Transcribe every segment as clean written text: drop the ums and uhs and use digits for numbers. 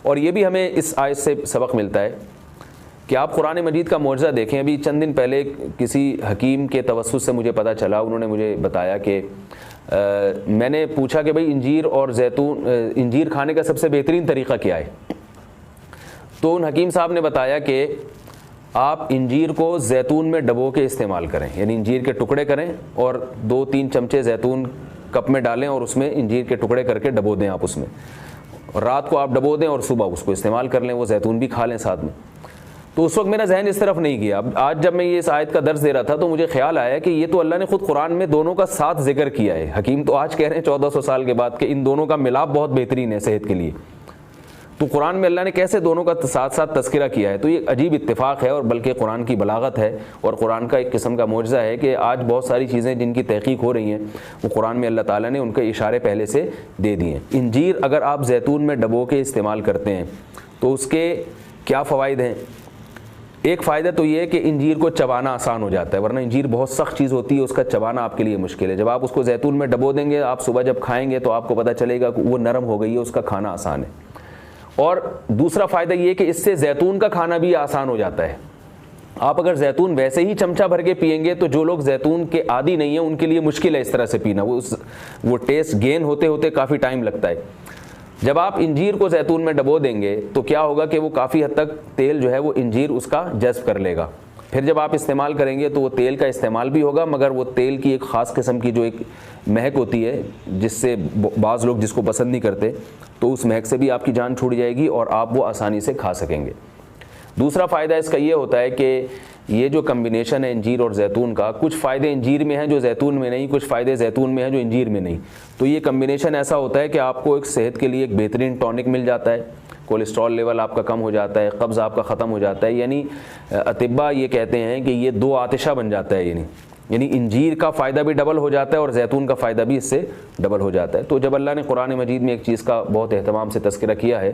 اور یہ بھی ہمیں اس آیت سے سبق ملتا ہے کہ آپ قرآن مجید کا معجزہ دیکھیں. ابھی چند دن پہلے کسی حکیم کے توسط سے مجھے پتہ چلا, انہوں نے مجھے بتایا کہ میں نے پوچھا کہ بھئی انجیر اور زیتون, انجیر کھانے کا سب سے بہترین طریقہ کیا ہے؟ تو ان حکیم صاحب نے بتایا کہ آپ انجیر کو زیتون میں ڈبو کے استعمال کریں, یعنی انجیر کے ٹکڑے کریں اور 2-3 چمچے زیتون کپ میں ڈالیں اور اس میں انجیر کے ٹکڑے کر کے ڈبو دیں آپ اس میں, اور رات کو آپ ڈبو دیں اور صبح اس کو استعمال کر لیں, وہ زیتون بھی کھا لیں ساتھ میں. تو اس وقت میرا ذہن اس طرف نہیں گیا. اب آج جب میں یہ اس آیت کا درس دے رہا تھا تو مجھے خیال آیا کہ یہ تو اللہ نے خود قرآن میں دونوں کا ساتھ ذکر کیا ہے. حکیم تو آج کہہ رہے ہیں 1400 سال کے بعد کہ ان دونوں کا ملاپ بہت بہترین ہے صحت کے لیے. تو قرآن میں اللہ نے کیسے دونوں کا ساتھ ساتھ تذکرہ کیا ہے؟ تو یہ عجیب اتفاق ہے, اور بلکہ قرآن کی بلاغت ہے اور قرآن کا ایک قسم کا معجزہ ہے کہ آج بہت ساری چیزیں جن کی تحقیق ہو رہی ہیں وہ قرآن میں اللہ تعالیٰ نے ان کے اشارے پہلے سے دے دیے ہیں. انجیر اگر آپ زیتون میں ڈبو کے استعمال کرتے ہیں تو اس کے کیا فوائد ہیں؟ ایک فائدہ تو یہ ہے کہ انجیر کو چبانا آسان ہو جاتا ہے, ورنہ انجیر بہت سخت چیز ہوتی ہے, اس کا چبانا آپ کے لیے مشکل ہے. جب آپ اس کو زیتون میں ڈبو دیں گے, آپ صبح جب کھائیں گے تو آپ کو پتہ چلے گا کہ وہ نرم ہو گئی ہے, اس کا کھانا آسان ہے. اور دوسرا فائدہ یہ کہ اس سے زیتون کا کھانا بھی آسان ہو جاتا ہے. آپ اگر زیتون ویسے ہی چمچہ بھر کے پئیں گے تو جو لوگ زیتون کے عادی نہیں ہیں ان کے لیے مشکل ہے اس طرح سے پینا, وہ ٹیسٹ گین ہوتے ہوتے کافی ٹائم لگتا ہے. جب آپ انجیر کو زیتون میں ڈبو دیں گے تو کیا ہوگا کہ وہ کافی حد تک تیل جو ہے وہ انجیر اس کا جذب کر لے گا. پھر جب آپ استعمال کریں گے تو وہ تیل کا استعمال بھی ہوگا, مگر وہ تیل کی ایک خاص قسم کی جو ایک مہک ہوتی ہے جس سے بعض لوگ جس کو پسند نہیں کرتے, تو اس مہک سے بھی آپ کی جان چھوٹ جائے گی اور آپ وہ آسانی سے کھا سکیں گے. دوسرا فائدہ اس کا یہ ہوتا ہے کہ یہ جو کمبینیشن ہے انجیر اور زیتون کا, کچھ فائدے انجیر میں ہیں جو زیتون میں نہیں, کچھ فائدے زیتون میں ہیں جو انجیر میں نہیں. تو یہ کمبینیشن ایسا ہوتا ہے کہ آپ کو ایک صحت کے لیے ایک بہترین ٹونک مل جاتا ہے, کولیسٹرول لیول آپ کا کم ہو جاتا ہے, قبض آپ کا ختم ہو جاتا ہے. یعنی اطباء یہ کہتے ہیں کہ یہ 2 آتشہ بن جاتا ہے, یعنی انجیر کا فائدہ بھی ڈبل ہو جاتا ہے اور زیتون کا فائدہ بھی اس سے ڈبل ہو جاتا ہے. تو جب اللہ نے قرآن مجید میں ایک چیز کا بہت اہتمام سے تذکرہ کیا ہے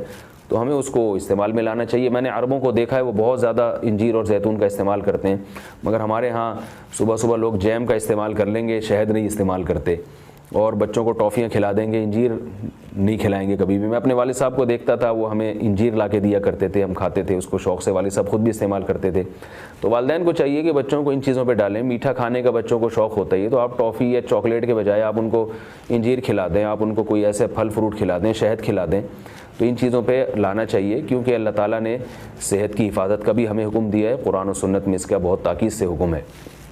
تو ہمیں اس کو استعمال میں لانا چاہیے. میں نے عربوں کو دیکھا ہے وہ بہت زیادہ انجیر اور زیتون کا استعمال کرتے ہیں, مگر ہمارے ہاں صبح صبح لوگ جیم کا استعمال کر لیں گے, شہد نہیں استعمال کرتے, اور بچوں کو ٹافیاں کھلا دیں گے, انجیر نہیں کھلائیں گے کبھی بھی. میں اپنے والد صاحب کو دیکھتا تھا, وہ ہمیں انجیر لا کے دیا کرتے تھے, ہم کھاتے تھے اس کو شوق سے, والد صاحب خود بھی استعمال کرتے تھے. تو والدین کو چاہیے کہ بچوں کو ان چیزوں پہ ڈالیں. میٹھا کھانے کا بچوں کو شوق ہوتا ہے, تو آپ ٹافی یا چاکلیٹ کے بجائے آپ ان کو انجیر کھلا دیں, آپ ان کو کوئی ایسے پھل فروٹ کھلا دیں, شہد کھلا دیں. تو ان چیزوں پہ لانا چاہیے, کیونکہ اللہ تعالیٰ نے صحت کی حفاظت کا بھی ہمیں حکم دیا ہے. قرآن و سنت میں اس کا بہت تاکید سے حکم ہے.